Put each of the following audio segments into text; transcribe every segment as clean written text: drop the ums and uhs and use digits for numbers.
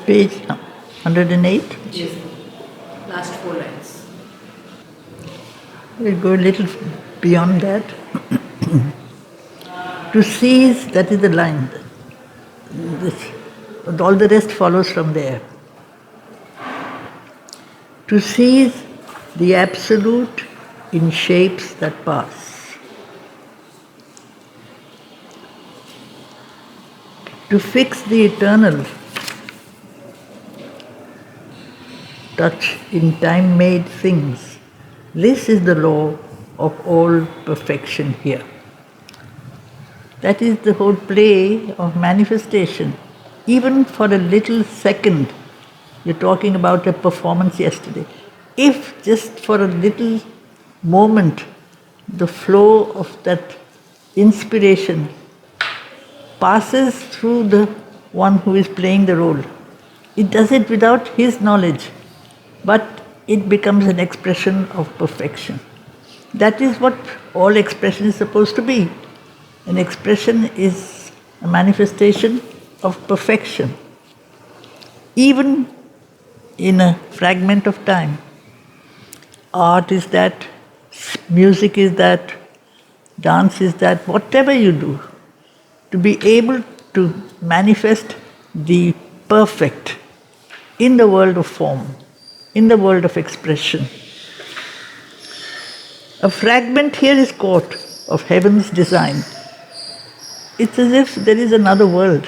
Page 108. Yes. Last 4 lines. We'll go a little beyond that. To seize, that is the line. This, all the rest follows from there. To seize the absolute in shapes that pass. To fix the eternal, touch in time-made things. This is the law of all perfection here. That is the whole play of manifestation. Even for a little second, you're talking about a performance yesterday. If just for a little moment, the flow of that inspiration passes through the one who is playing the role, it does it without his knowledge, but it becomes an expression of perfection. That is what all expression is supposed to be. An expression is a manifestation of perfection, even in a fragment of time. Art is that, music is that, dance is that, whatever you do, to be able to manifest the perfect in the world of form, in the world of expression. A fragment here is caught of heaven's design. It's as if there is another world.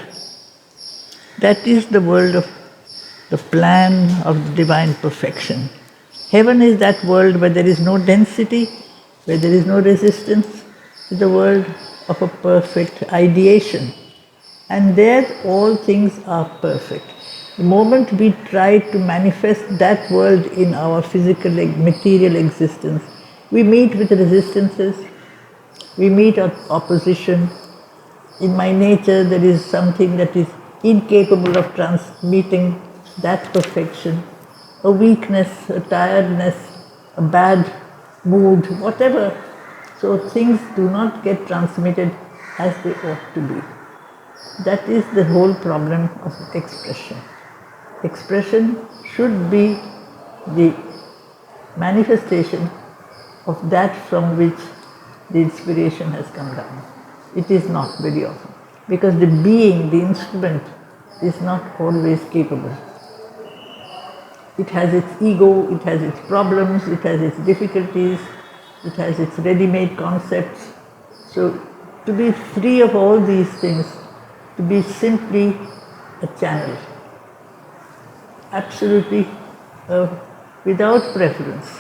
That is the world of the plan of the divine perfection. Heaven is that world where there is no density, where there is no resistance. It's the world of a perfect ideation. And there all things are perfect. The moment we try to manifest that world in our physical, material existence, we meet with resistances, we meet opposition. In my nature, there is something that is incapable of transmitting that perfection. A weakness, a tiredness, a bad mood, whatever. So things do not get transmitted as they ought to be. That is the whole problem of expression. Expression should be the manifestation of that from which the inspiration has come down. It is not very often, because the being, the instrument, is not always capable. It has its ego, it has its problems, it has its difficulties, it has its ready-made concepts. So to be free of all these things, to be simply a channel, absolutely without preference.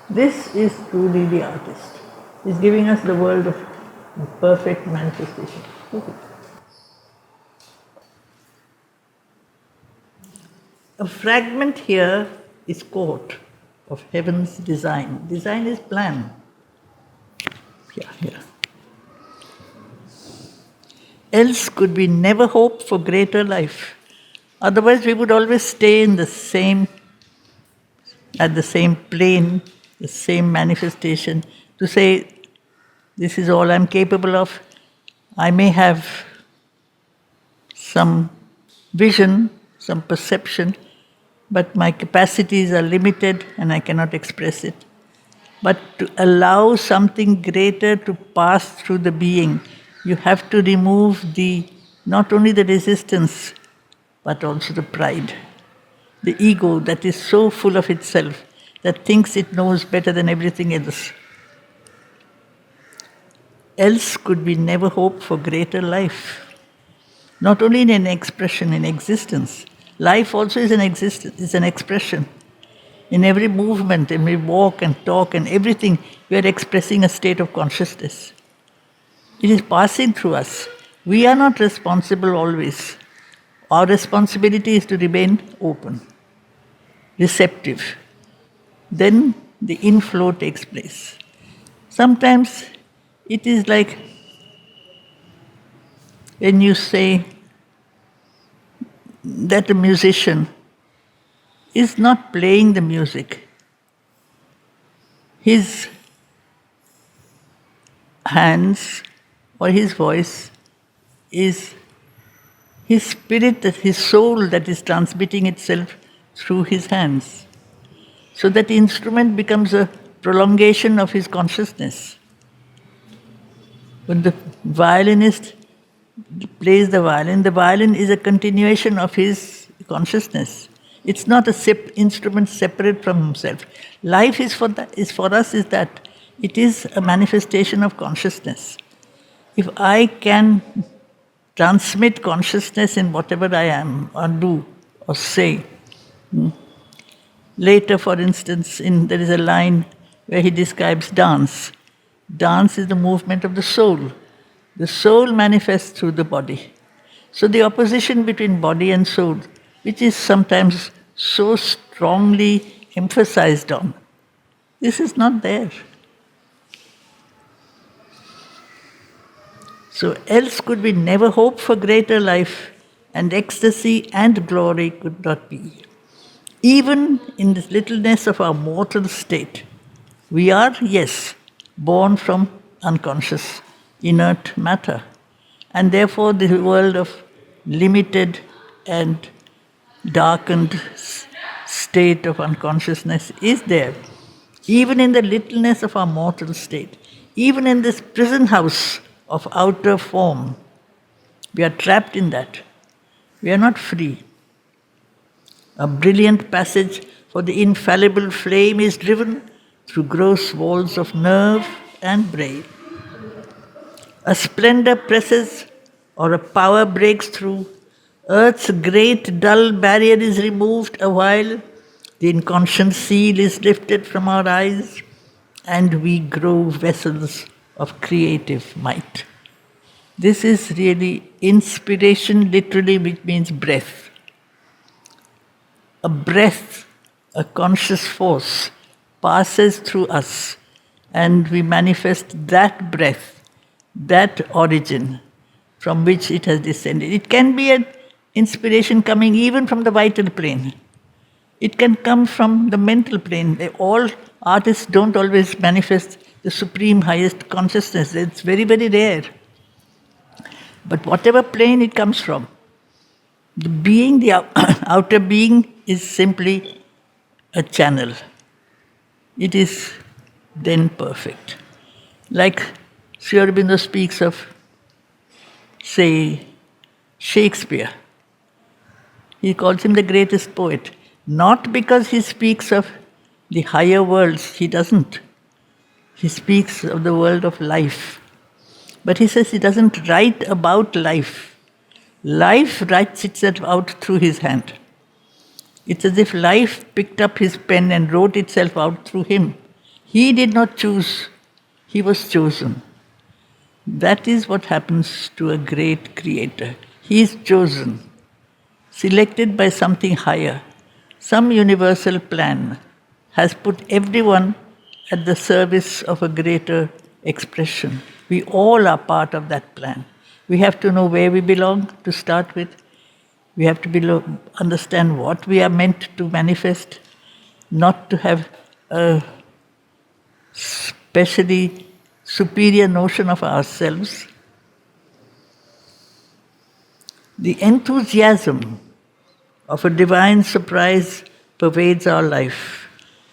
This is truly the artist. He's giving us the world of perfect manifestation. Okay. A fragment here is caught of heaven's design. Design is plan. Yeah. Else could we never hope for greater life. Otherwise we would always stay in the same, at the same plane, the same manifestation, to say, this is all I'm capable of. I may have some vision, some perception, but my capacities are limited and I cannot express it. But to allow something greater to pass through the being, you have to remove not only the resistance, but also the pride, the ego that is so full of itself, that thinks it knows better than everything else. Else could we never hope for greater life. Not only in an expression, in existence. Life also is an expression. In every movement, in every walk and talk and everything, we are expressing a state of consciousness. It is passing through us. We are not responsible always. Our responsibility is to remain open, receptive. Then the inflow takes place. Sometimes it is like when you say that a musician is not playing the music. His hands or his voice is his spirit, his soul that is transmitting itself through his hands. So that instrument becomes a prolongation of his consciousness. When the violinist plays the violin is a continuation of his consciousness. It's not a instrument separate from himself. Life is for us is that it is a manifestation of consciousness. If I can transmit consciousness in whatever I am or do or say. Later, for instance, there is a line where he describes dance. Dance is the movement of the soul. The soul manifests through the body. So the opposition between body and soul, which is sometimes so strongly emphasized on, this is not there. So else could we never hope for greater life, and ecstasy and glory could not be. Even in this littleness of our mortal state, we are, yes, born from unconscious, inert matter. And therefore the world of limited and darkened state of unconsciousness is there. Even in the littleness of our mortal state, even in this prison house of outer form, we are trapped in that. We are not free. A brilliant passage for the infallible flame is driven through gross walls of nerve and brain. A splendor presses or a power breaks through. Earth's great dull barrier is removed awhile. The inconscient seal is lifted from our eyes, and we grow vessels of creative might. This is really inspiration, literally, which means breath. A breath, a conscious force, passes through us, and we manifest that breath, that origin from which it has descended. It can be an inspiration coming even from the vital plane. It can come from the mental plane. All artists don't always manifest the supreme highest consciousness. It's very, very rare. But whatever plane it comes from, the being, the outer being, is simply a channel. It is then perfect. Like Sri Aurobindo speaks of, say, Shakespeare. He calls him the greatest poet. Not because he speaks of the higher worlds, he doesn't. He speaks of the world of life. But he says he doesn't write about life. Life writes itself out through his hand. It's as if life picked up his pen and wrote itself out through him. He did not choose, he was chosen. That is what happens to a great creator. He is chosen, selected by something higher. Some universal plan has put everyone at the service of a greater expression. We all are part of that plan. We have to know where we belong to start with. We have to understand what we are meant to manifest, not to have a specially superior notion of ourselves. The enthusiasm of a divine surprise pervades our life.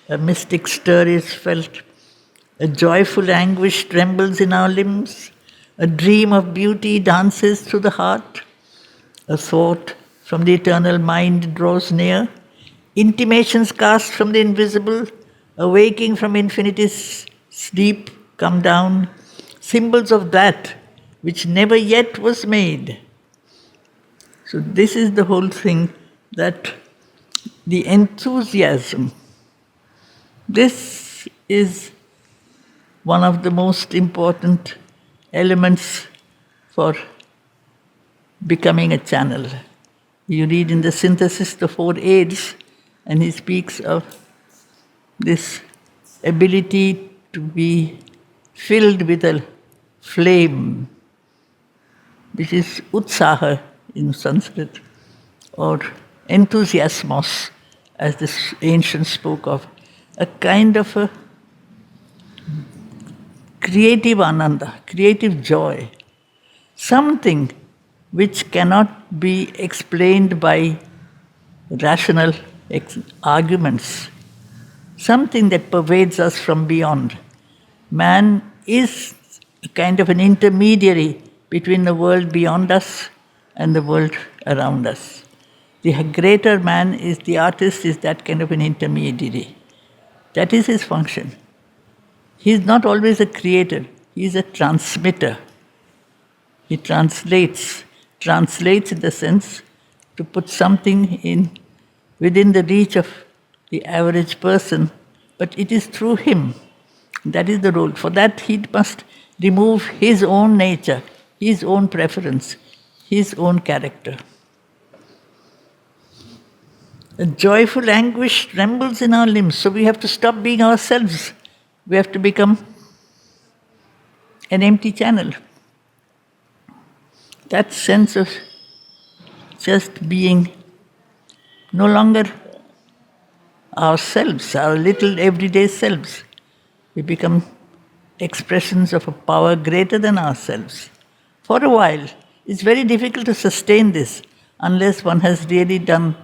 A mystic stir is felt. A joyful anguish trembles in our limbs. A dream of beauty dances through the heart. A thought from the eternal mind draws near. Intimations cast from the invisible, awaking from infinity's sleep, come down. Symbols of that which never yet was made. So this is the whole thing, that the enthusiasm, this is one of the most important elements for becoming a channel. You read in the synthesis the 4 aids, and he speaks of this ability to be filled with a flame, which is utsaha in Sanskrit, or enthusiasmos, as the ancients spoke of, a kind of a creative ananda, creative joy, something which cannot be explained by rational arguments, something that pervades us from beyond. Man is a kind of an intermediary between the world beyond us and the world around us. The greater man is the artist, is that kind of an intermediary. That is his function. He is not always a creator, he is a transmitter. He translates in the sense to put something in within the reach of the average person, but it is through him. That is the role. For that he must remove his own nature, his own preference, his own character. A joyful anguish trembles in our limbs, so we have to stop being ourselves. We have to become an empty channel. That sense of just being no longer ourselves, our little everyday selves. We become expressions of a power greater than ourselves. For a while, it's very difficult to sustain this unless one has really done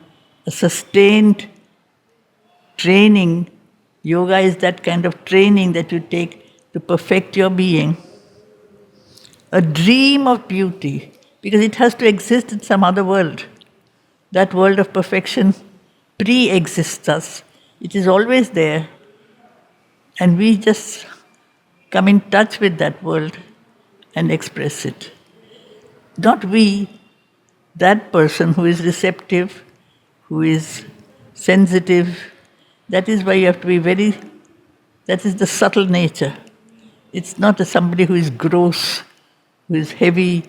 a sustained training. Yoga is that kind of training that you take to perfect your being. A dream of beauty, because it has to exist in some other world. That world of perfection pre-exists us. It is always there. And we just come in touch with that world and express it. Not we, that person who is receptive, who is sensitive. That is why you have to be that is the subtle nature. It's not somebody who is gross, who is heavy,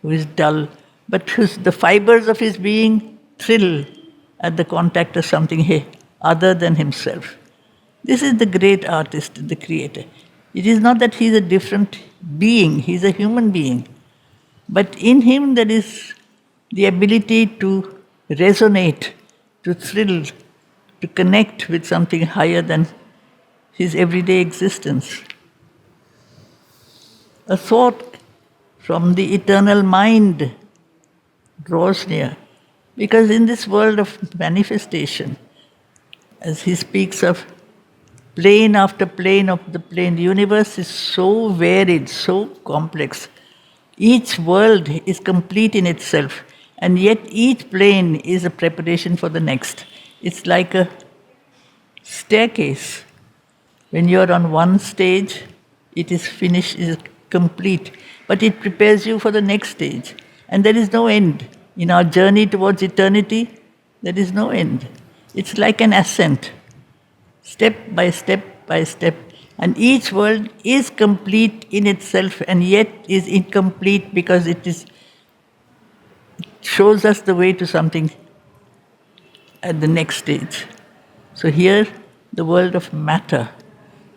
who is dull, but the fibers of his being thrill at the contact of something other than himself. This is the great artist, the creator. It is not that he is a different being, he is a human being. But in him there is the ability to resonate, to thrill, to connect with something higher than his everyday existence. A thought from the eternal mind draws near. Because in this world of manifestation, as he speaks of plane after plane of the plane, the universe is so varied, so complex. Each world is complete in itself, and yet each plane is a preparation for the next. It's like a staircase. When you're on one stage, it is finished, it is complete, but it prepares you for the next stage. And there is no end. In our journey towards eternity, there is no end. It's like an ascent, step by step by step. And each world is complete in itself and yet is incomplete because it shows us the way to something at the next stage. So here, the world of matter,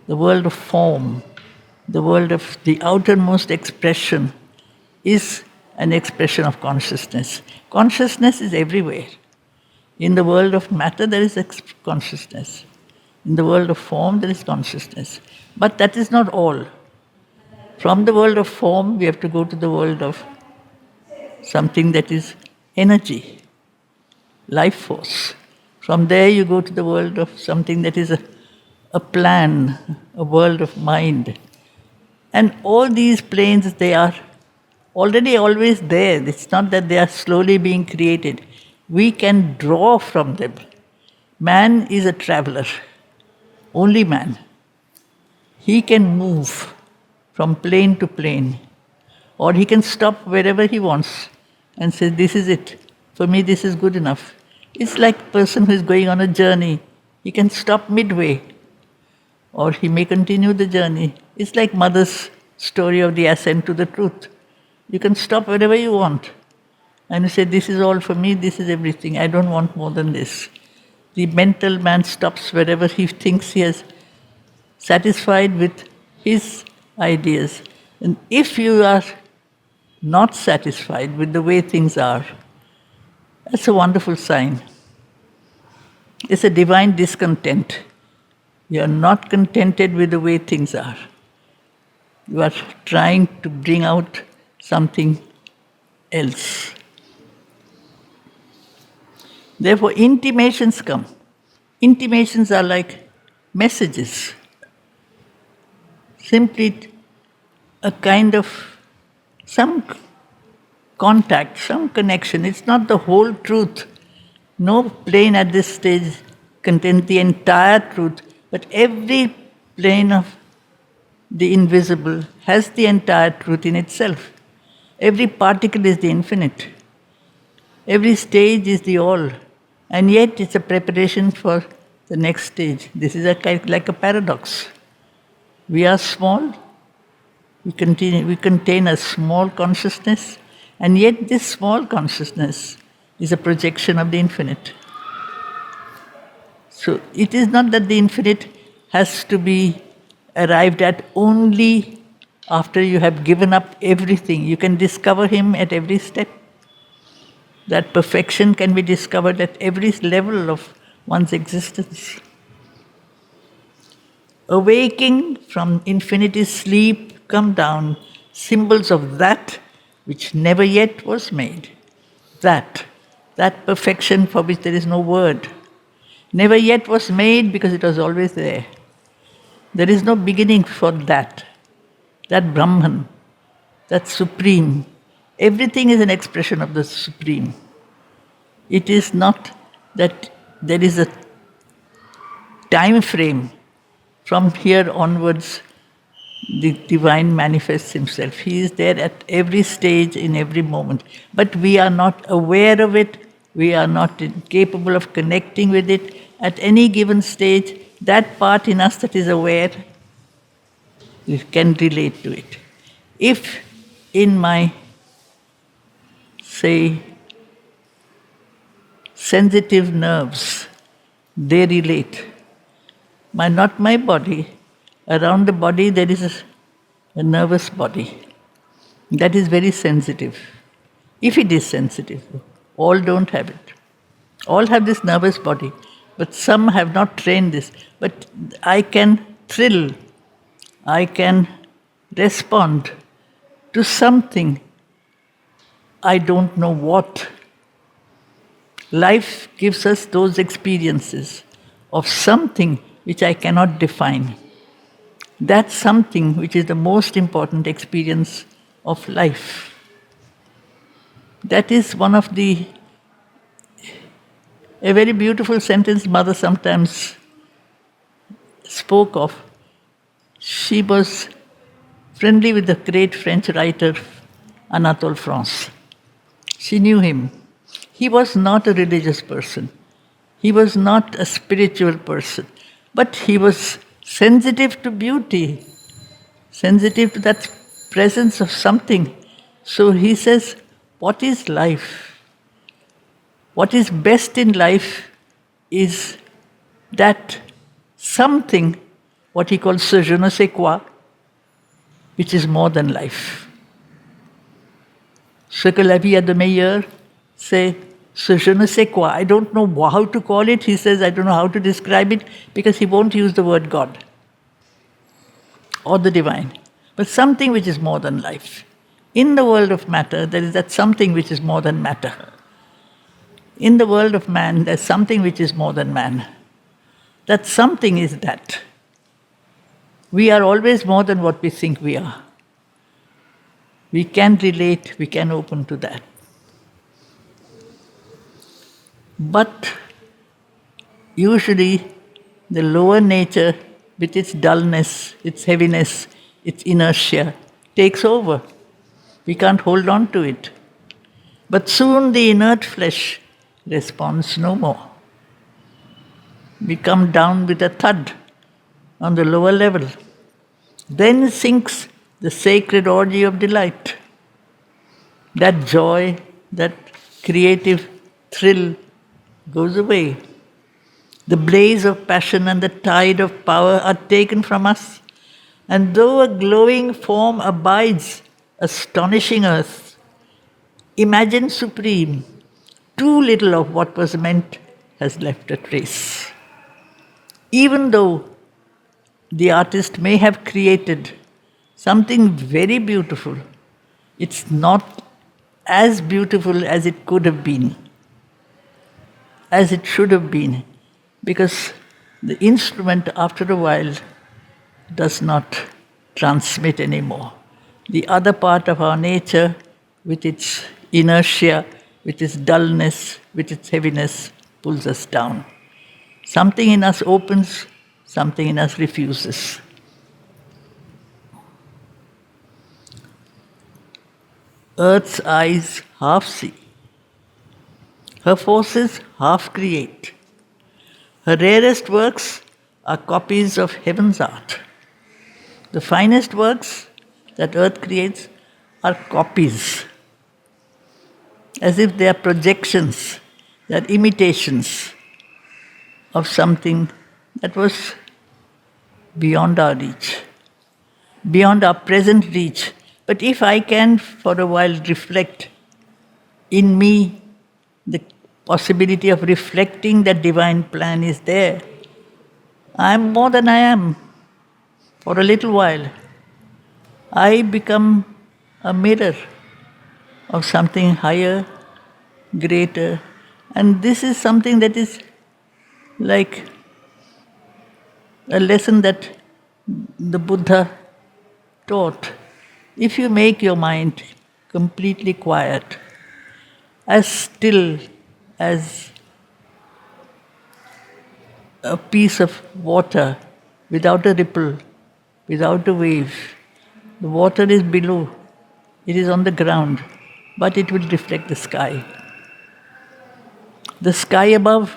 the world of form, the world of the outermost expression is an expression of consciousness. Consciousness is everywhere. In the world of matter, there is consciousness. In the world of form, there is consciousness. But that is not all. From the world of form, we have to go to the world of something that is energy, life force. From there, you go to the world of something that is a plan, a world of mind. And all these planes, they are already always there. It's not that they are slowly being created. We can draw from them. Man is a traveler, only man. He can move from plane to plane, or he can stop wherever he wants and say, this is it. For me, this is good enough. It's like a person who is going on a journey. He can stop midway, or he may continue the journey. It's like Mother's story of the ascent to the truth. You can stop wherever you want. And you say, this is all for me, this is everything, I don't want more than this. The mental man stops wherever he thinks he has satisfied with his ideas. And if you are not satisfied with the way things are, that's a wonderful sign. It's a divine discontent. You are not contented with the way things are. You are trying to bring out something else. Therefore, intimations come. Intimations are like messages. Simply a kind of some contact, some connection. It's not the whole truth. No plane at this stage contains the entire truth, but every plane of the invisible has the entire truth in itself. Every particle is the infinite. Every stage is the all. And yet it's a preparation for the next stage. This is like a paradox. We are small, we contain a small consciousness, and yet this small consciousness is a projection of the infinite. So it is not that the infinite has to be arrived at only after you have given up everything. You can discover him at every step. That perfection can be discovered at every level of one's existence. Awaking from infinity's sleep, come down, symbols of that which never yet was made. That perfection for which there is no word. Never yet was made because it was always there. There is no beginning for that. That Brahman, that Supreme. Everything is an expression of the Supreme. It is not that there is a time frame. From here onwards, the divine manifests himself. He is there at every stage, in every moment. But we are not aware of it. We are not capable of connecting with it. At any given stage, that part in us that is aware, we can relate to it. If in my, say, sensitive nerves, they relate, not my body, around the body there is a nervous body that is very sensitive. If it is sensitive, all don't have it. All have this nervous body, but some have not trained this. But I can thrill, I can respond to something, I don't know what. Life gives us those experiences of something which I cannot define. That's something which is the most important experience of life. That is one of a very beautiful sentence Mother sometimes spoke of. She was friendly with the great French writer Anatole France. She knew him. He was not a religious person. He was not a spiritual person. But he was sensitive to beauty, sensitive to that presence of something. So he says, what is life? What is best in life is that something, what he calls ce je ne sais quoi, which is more than life. Ce que la vie a de meilleur, c'est ce je ne sais quoi. I don't know how to call it. He says, I don't know how to describe it, because he won't use the word God or the divine, but something which is more than life. In the world of matter, there is that something which is more than matter. In the world of man, there's something which is more than man. That something is that. We are always more than what we think we are. We can relate, we can open to that. But usually the lower nature, with its dullness, its heaviness, its inertia, takes over. We can't hold on to it. But soon the inert flesh responds no more. We come down with a thud on the lower level. Then sinks the sacred orgy of delight. That joy, that creative thrill goes away. The blaze of passion and the tide of power are taken from us. And though a glowing form abides, astonishing earth, imagine supreme, too little of what was meant has left a trace. Even though the artist may have created something very beautiful, it's not as beautiful as it could have been, as it should have been, because the instrument, after a while, does not transmit anymore. The other part of our nature, with its inertia, with its dullness, with its heaviness, pulls us down. Something in us opens, something in us refuses. Earth's eyes half see. Her forces half create. Her rarest works are copies of heaven's art. The finest works that earth creates are copies, as if they are projections, they are imitations of something that was beyond our reach, beyond our present reach. But if I can, for a while, reflect in me, the possibility of reflecting that divine plan is there. I am more than I am. For a little while, I become a mirror of something higher, greater. And this is something that is like a lesson that the Buddha taught. If you make your mind completely quiet, as still as a piece of water without a ripple, without a wave, the water is below, it is on the ground, but it will reflect the sky. The sky above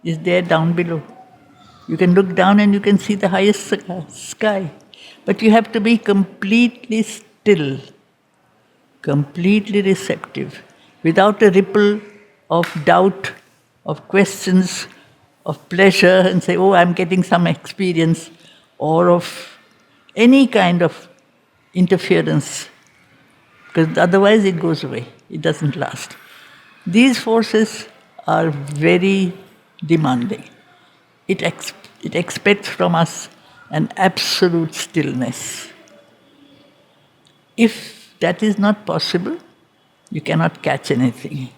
is there down below. You can look down and you can see the highest sky. But you have to be completely still, completely receptive, without a ripple of doubt, of questions, of pleasure, and say, oh, I'm getting some experience, or of any kind of interference, because otherwise it goes away, it doesn't last. These forces are very demanding. It expects from us an absolute stillness. If that is not possible, you cannot catch anything.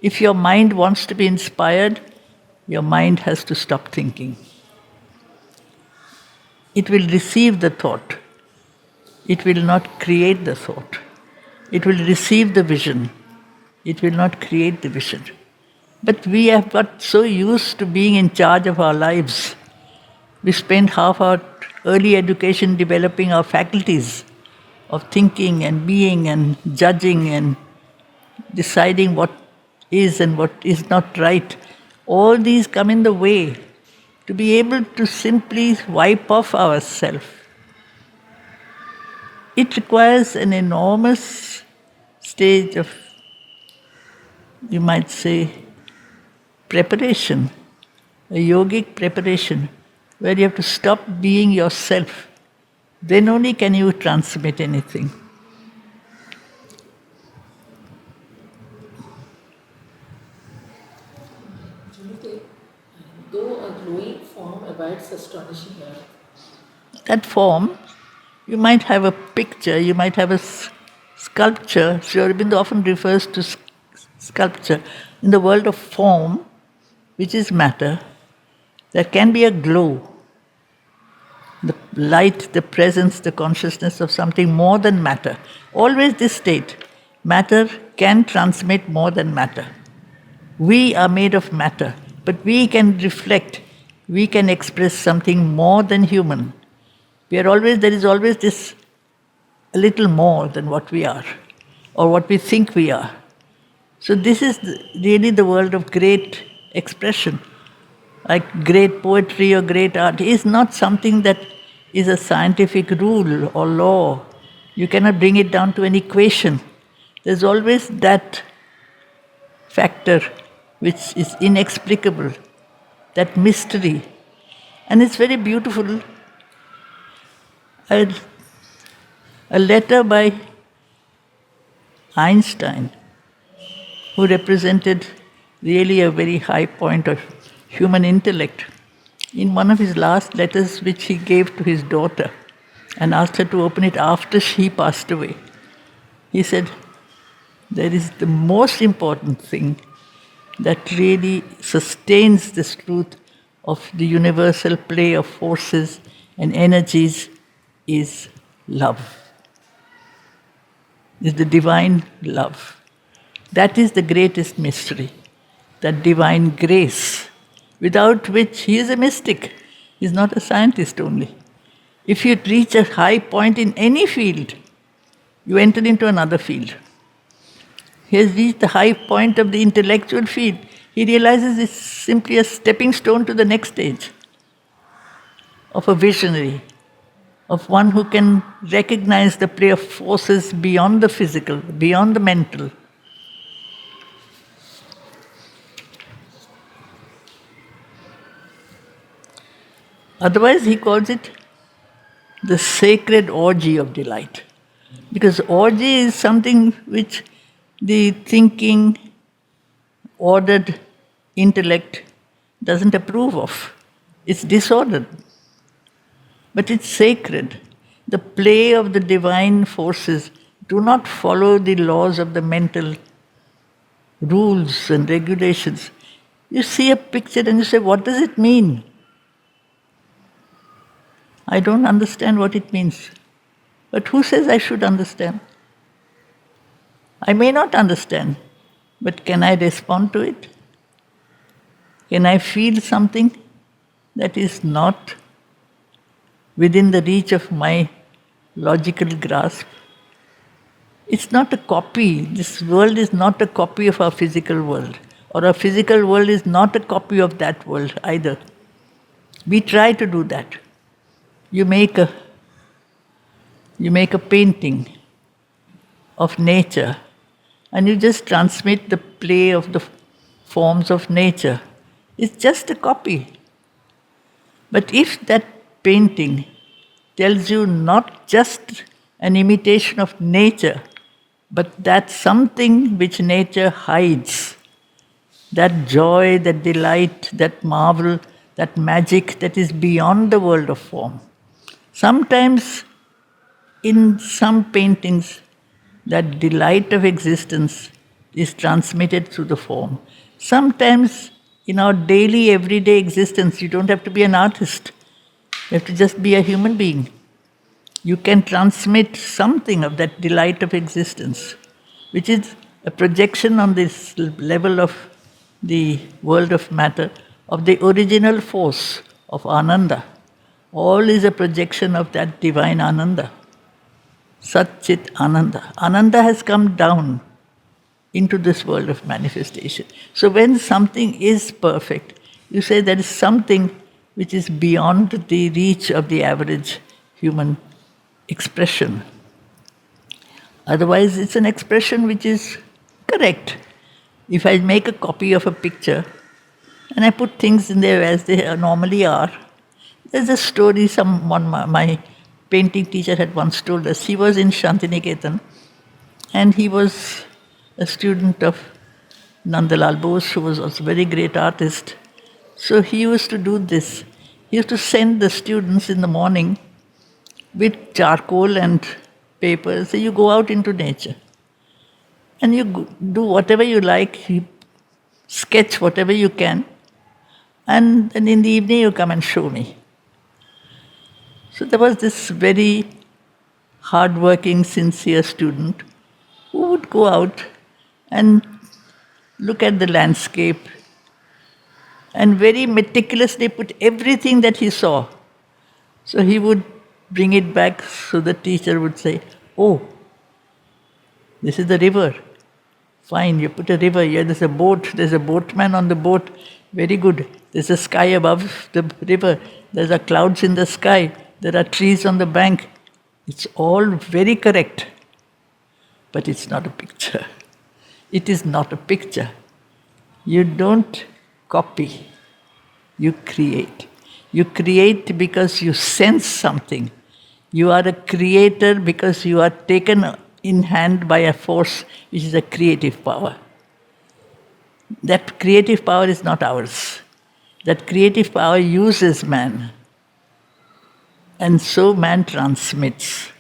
If your mind wants to be inspired, your mind has to stop thinking. It will receive the thought. It will not create the thought. It will receive the vision. It will not create the vision. But we have got so used to being in charge of our lives. We spend half our early education developing our faculties of thinking and being and judging and deciding what is and what is not right. All these come in the way to be able to simply wipe off ourselves. It requires an enormous stage of, you might say, preparation, a yogic preparation, where you have to stop being yourself. Then only can you transmit anything. Though a glowing form abides astonishing earth. That form, you might have a picture, you might have a sculpture. Sri Aurobindo often refers to sculpture. In the world of form, which is matter, there can be a glow. The light, the presence, the consciousness of something more than matter. Always this state. Matter can transmit more than matter. We are made of matter, but we can reflect, we can express something more than human. There is always this a little more than what we are, or what we think we are. So this is really the world of great expression. Like great poetry or great art is not something that is a scientific rule or law. You cannot bring it down to an equation. There's always that factor which is inexplicable, that mystery. And it's very beautiful. A letter by Einstein, who represented really a very high point of human intellect. In one of his last letters, which he gave to his daughter and asked her to open it after she passed away, he said, There is the most important thing that really sustains this truth of the universal play of forces and energies is love, is the divine love. That is the greatest mystery, that divine grace, without which he is a mystic. He is not a scientist only. If you reach a high point in any field, you enter into another field. He has reached the high point of the intellectual field. He realizes it's simply a stepping stone to the next stage of a visionary, of one who can recognize the play of forces beyond the physical, beyond the mental. Otherwise, he calls it the sacred orgy of delight. Because orgy is something which the thinking, ordered intellect doesn't approve of. It's disordered. But it's sacred. The play of the divine forces do not follow the laws of the mental rules and regulations. You see a picture and you say, what does it mean? I don't understand what it means. But who says I should understand? I may not understand, but can I respond to it? Can I feel something that is not within the reach of my logical grasp? It's not a copy. This world is not a copy of our physical world, or our physical world is not a copy of that world either. We try to do that. You make a painting of nature, and you just transmit the play of the forms of nature. It's just a copy. But if that painting tells you not just an imitation of nature, but that something which nature hides, that joy, that delight, that marvel, that magic that is beyond the world of form. Sometimes in some paintings, that delight of existence is transmitted through the form. Sometimes in our daily, everyday existence, you don't have to be an artist. You have to just be a human being. You can transmit something of that delight of existence, which is a projection on this level of the world of matter, of the original force of Ananda. All is a projection of that divine Ananda. Sat-Chit Ananda. Ananda has come down into this world of manifestation. So when something is perfect, you say there is something which is beyond the reach of the average human expression. Otherwise, it's an expression which is correct. If I make a copy of a picture and I put things in there as they normally are, there's a story my painting teacher had once told us. He was in Shantiniketan and he was a student of Nandalal Bose, who was also a very great artist. So he used to do this. He used to send the students in the morning with charcoal and paper. So you go out into nature and you do whatever you like, you sketch whatever you can, and then in the evening you come and show me. So there was this very hard-working, sincere student who would go out and look at the landscape and very meticulously put everything that he saw. So he would bring it back, so the teacher would say, oh, this is the river. Fine, you put a river here, there's a boat, there's a boatman on the boat. Very good. There's a sky above the river, there's a clouds in the sky, there are trees on the bank. It's all very correct. But it's not a picture. It is not a picture. You don't copy, you create. You create because you sense something. You are a creator because you are taken in hand by a force which is a creative power. That creative power is not ours. That creative power uses man. And so man transmits.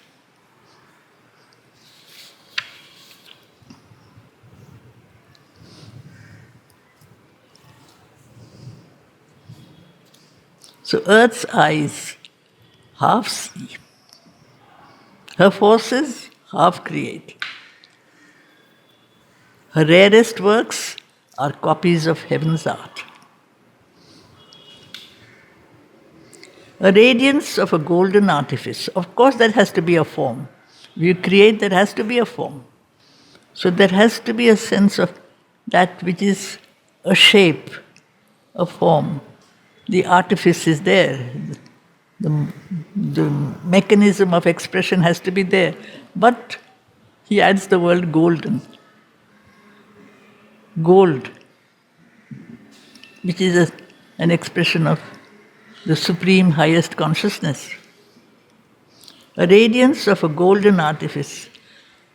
So Earth's eyes half see. Her forces half create. Her rarest works are copies of heaven's art. A radiance of a golden artifice. Of course, that has to be a form. You create, there has to be a form. So there has to be a sense of that which is a shape, a form. The artifice is there. The mechanism of expression has to be there. But he adds the word golden. Gold, which is an expression of the supreme highest consciousness. A radiance of a golden artifice.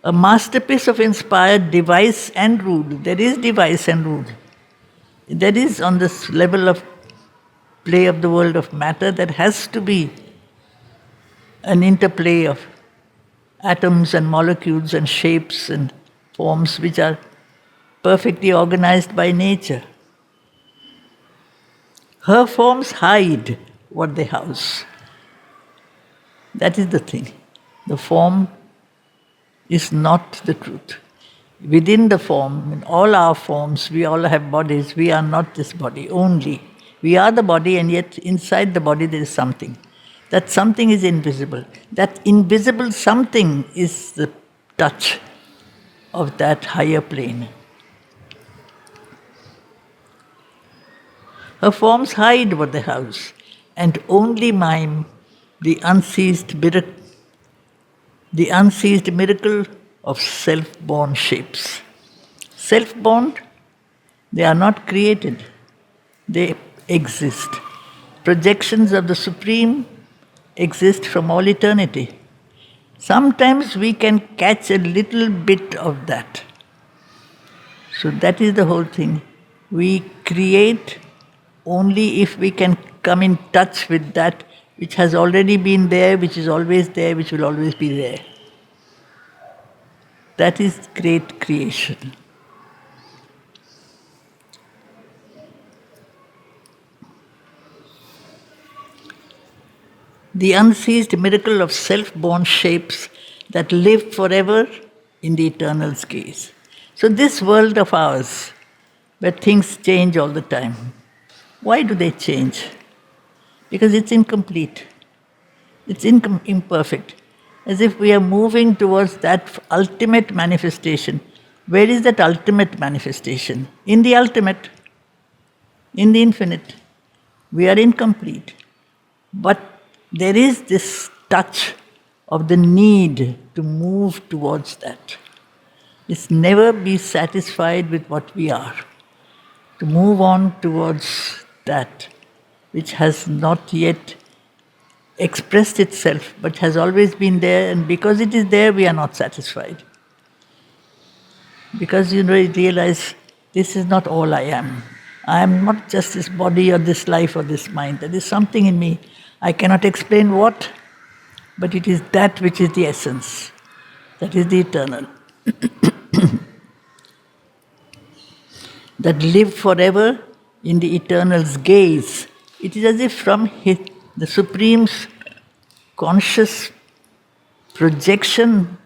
A masterpiece of inspired device and rule. There is device and rule. There is, on this level of play of the world of matter, there has to be an interplay of atoms and molecules and shapes and forms which are perfectly organized by nature. Her forms hide what they house. That is the thing. The form is not the truth. Within the form, in all our forms, we all have bodies. We are not this body only. We are the body, and yet inside the body there is something. That something is invisible. That invisible something is the touch of that higher plane. Her forms hide what they house, and only mime the unceased miracle of self-born shapes. Self-born, they are not created, they exist. Projections of the Supreme exist from all eternity. Sometimes we can catch a little bit of that. So that is the whole thing. We create only if we can come in touch with that which has already been there, which is always there, which will always be there. That is great creation. The unceased miracle of self-born shapes that live forever in the eternal's gaze. So this world of ours, where things change all the time, why do they change? Because it's incomplete. It's imperfect. As if we are moving towards that ultimate manifestation. Where is that ultimate manifestation? In the ultimate, in the infinite. We are incomplete. But there is this touch of the need to move towards that. It's never be satisfied with what we are. To move on towards that which has not yet expressed itself but has always been there, and because it is there we are not satisfied. Because you realize this is not all I am. I am not just this body or this life or this mind. There is something in me. I cannot explain what, but it is that which is the essence. That is the eternal. That live forever in the eternal's gaze. It is as if from the Supreme's conscious projection,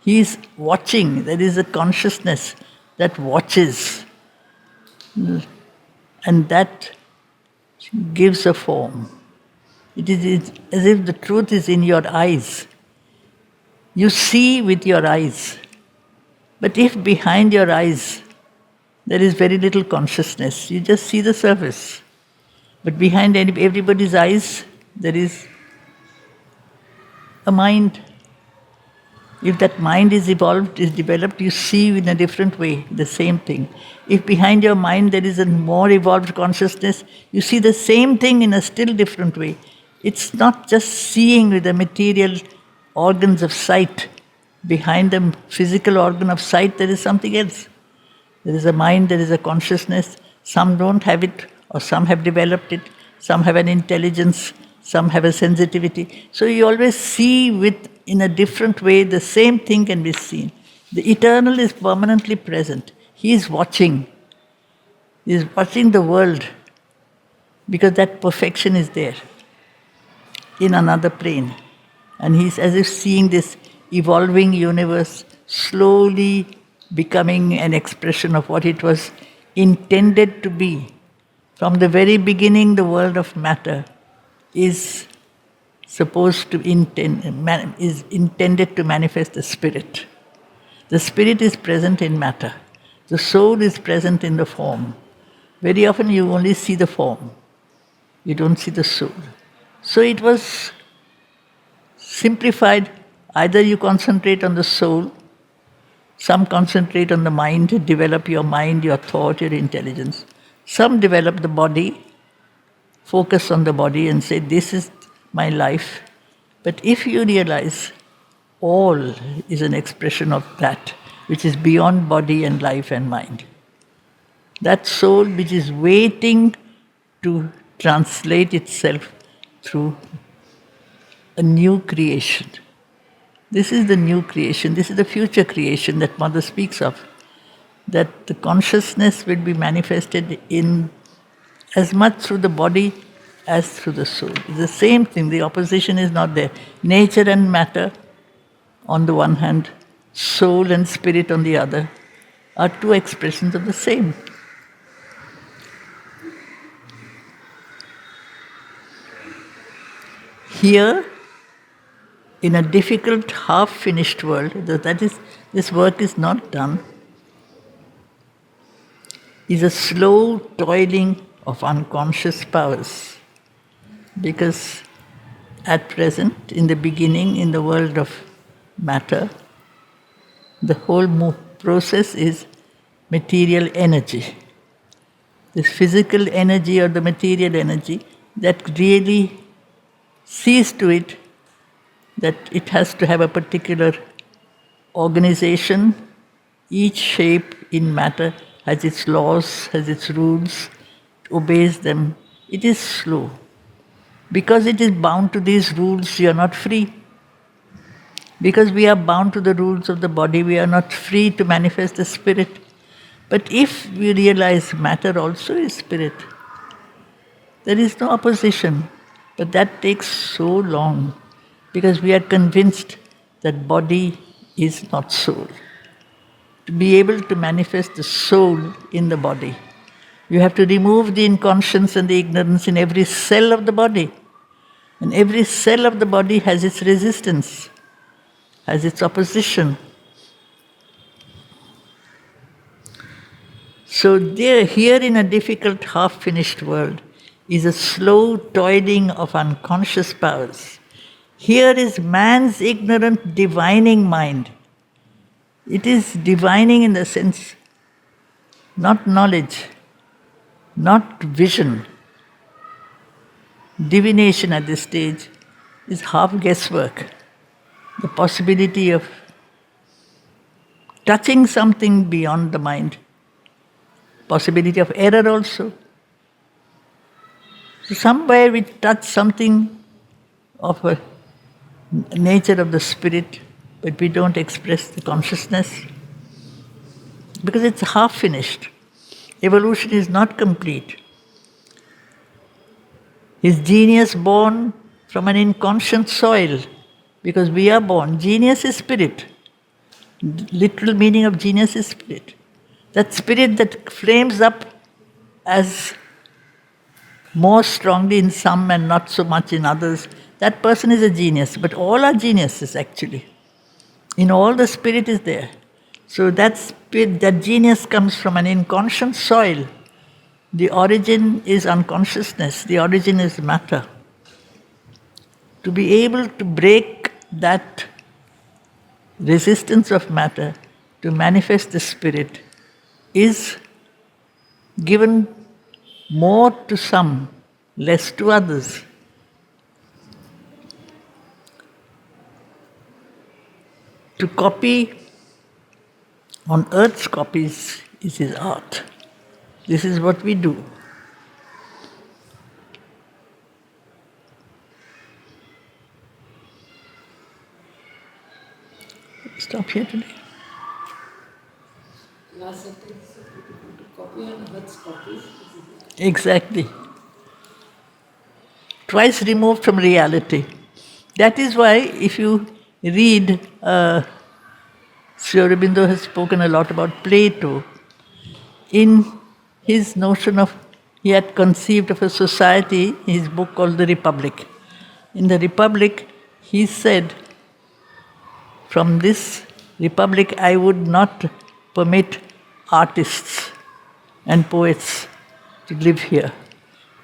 he is watching. There is a consciousness that watches. And that gives a form. It is as if the truth is in your eyes. You see with your eyes. But if behind your eyes there is very little consciousness, you just see the surface. But behind everybody's eyes, there is a mind. If that mind is evolved, is developed, you see in a different way the same thing. If behind your mind there is a more evolved consciousness, you see the same thing in a still different way. It's not just seeing with the material organs of sight. Behind the physical organ of sight, there is something else. There is a mind, there is a consciousness. Some don't have it, or some have developed it. Some have an intelligence, some have a sensitivity. So you always see in a different way, the same thing can be seen. The eternal is permanently present. He is watching. He is watching the world. because that perfection is there in another plane. And he's as if seeing this evolving universe slowly becoming an expression of what it was intended to be. From the very beginning, the world of matter is supposed to is intended to manifest the spirit. The spirit is present in matter. The soul is present in the form. Very often you only see the form. You don't see the soul. So it was simplified. Either you concentrate on the soul, some concentrate on the mind, develop your mind, your thought, your intelligence. Some develop the body, focus on the body and say, this is my life. But if you realize all is an expression of that, which is beyond body and life and mind, that soul which is waiting to translate itself through a new creation. This is the new creation, this is the future creation that Mother speaks of. That the consciousness will be manifested in as much through the body as through the soul. It's the same thing, the opposition is not there. Nature and matter on the one hand, soul and spirit on the other, are two expressions of the same. Here, in a difficult, half-finished world, that is, this work is not done, is a slow toiling of unconscious powers. Because at present, in the beginning, in the world of matter, the whole process is material energy. This physical energy or the material energy that really sees to it that it has to have a particular organization. Each shape in matter has its laws, has its rules, obeys them. It is slow. Because it is bound to these rules, you are not free. Because we are bound to the rules of the body, we are not free to manifest the spirit. But if we realize matter also is spirit, there is no opposition. But that takes so long because we are convinced that body is not soul. To be able to manifest the soul in the body, you have to remove the inconscience and the ignorance in every cell of the body. And every cell of the body has its resistance, has its opposition. So there, here in a difficult, half-finished world, is a slow toiling of unconscious powers. Here is man's ignorant divining mind. It is divining in the sense, not knowledge, not vision. Divination at this stage is half guesswork. The possibility of touching something beyond the mind. Possibility of error also. So somewhere we touch something of a nature of the spirit, but we don't express the consciousness because it's half finished. Evolution is not complete. Is genius born from an inconscient soil? Because we are born. Genius is spirit. Literal meaning of genius is spirit. That spirit that flames up as more strongly in some and not so much in others, that person is a genius. But all are geniuses actually. In all the spirit is there. So that spirit, that genius comes from an inconscient soil. The origin is unconsciousness, the origin is matter. To be able to break that resistance of matter, to manifest the spirit, is given more to some, less to others. To copy on earth's copies is his art. This is what we do. Stop here today. Last sentence, to copy on Earth's copies. Exactly. twice removed from reality. That is why if you read, Sri Aurobindo has spoken a lot about Plato. In his notion of, he had conceived of a society, in his book called The Republic. In the Republic, he said, from this Republic I would not permit artists and poets to live here,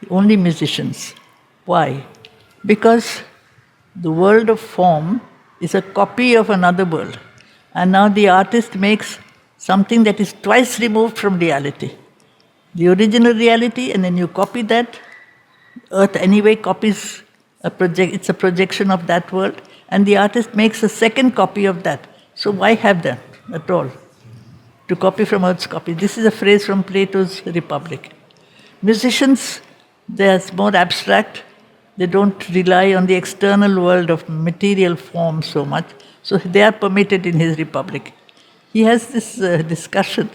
only musicians. Why? Because the world of form is a copy of another world. And now the artist makes something that is twice removed from reality. The original reality, and then you copy that. Earth anyway copies it's a projection of that world, and the artist makes a second copy of that. So why have that at all? To copy from Earth's copy. This is a phrase from Plato's Republic. Musicians, they are more abstract. They don't rely on the external world of material form so much. So they are permitted in his Republic. He has this discussion.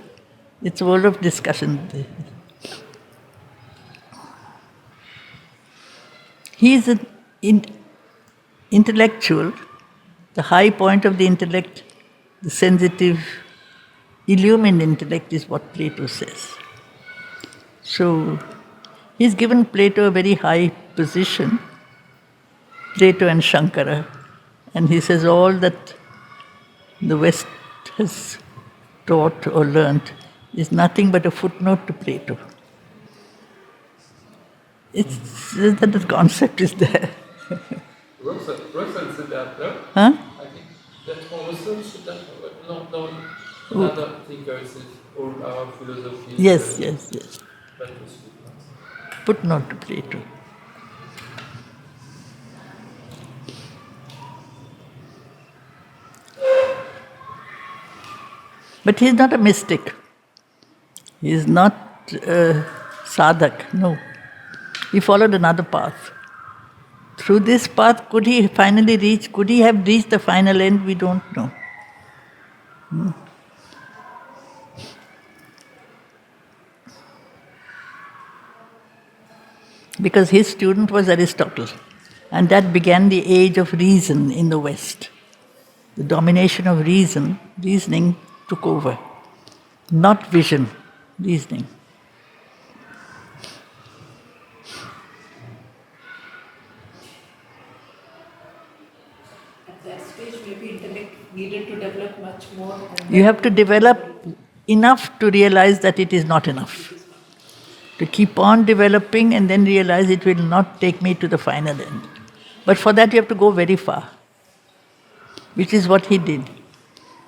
It's a world of discussion. He is an intellectual, the high point of the intellect, the sensitive, illumined intellect is what Plato says. So he's given Plato a very high position, Plato and Shankara, and he says all that the West has taught or learnt is nothing but a footnote to Plato. It's just that the concept is there. Rosen said that, no? Huh? I think that Rosen said that, not another thinkers or our philosophy. Yes. That was footnotes. Footnote to Plato. But he's not a mystic. He is not a sadhak, no. He followed another path. Through this path, could he have reached the final end? We don't know. Because his student was Aristotle, and that began the age of reason in the West. The domination of reasoning took over. Not vision, reasoning. At that stage, maybe intellect needed to develop much more. You have to develop enough to realize that it is not enough. To keep on developing and then realize it will not take me to the final end. But for that you have to go very far, which is what he did.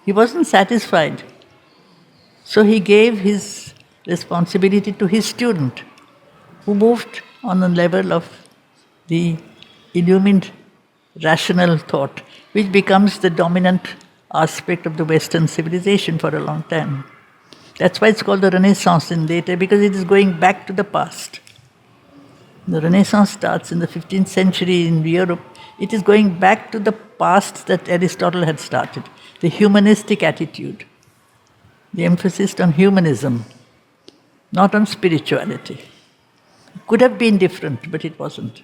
He wasn't satisfied. So he gave his responsibility to his student, who moved on the level of the illumined rational thought, which becomes the dominant aspect of the Western civilization for a long time. That's why it's called the Renaissance in later, because it is going back to the past. The Renaissance starts in the 15th century in Europe. It is going back to the past that Aristotle had started, the humanistic attitude, the emphasis on humanism, not on spirituality. It could have been different, but it wasn't.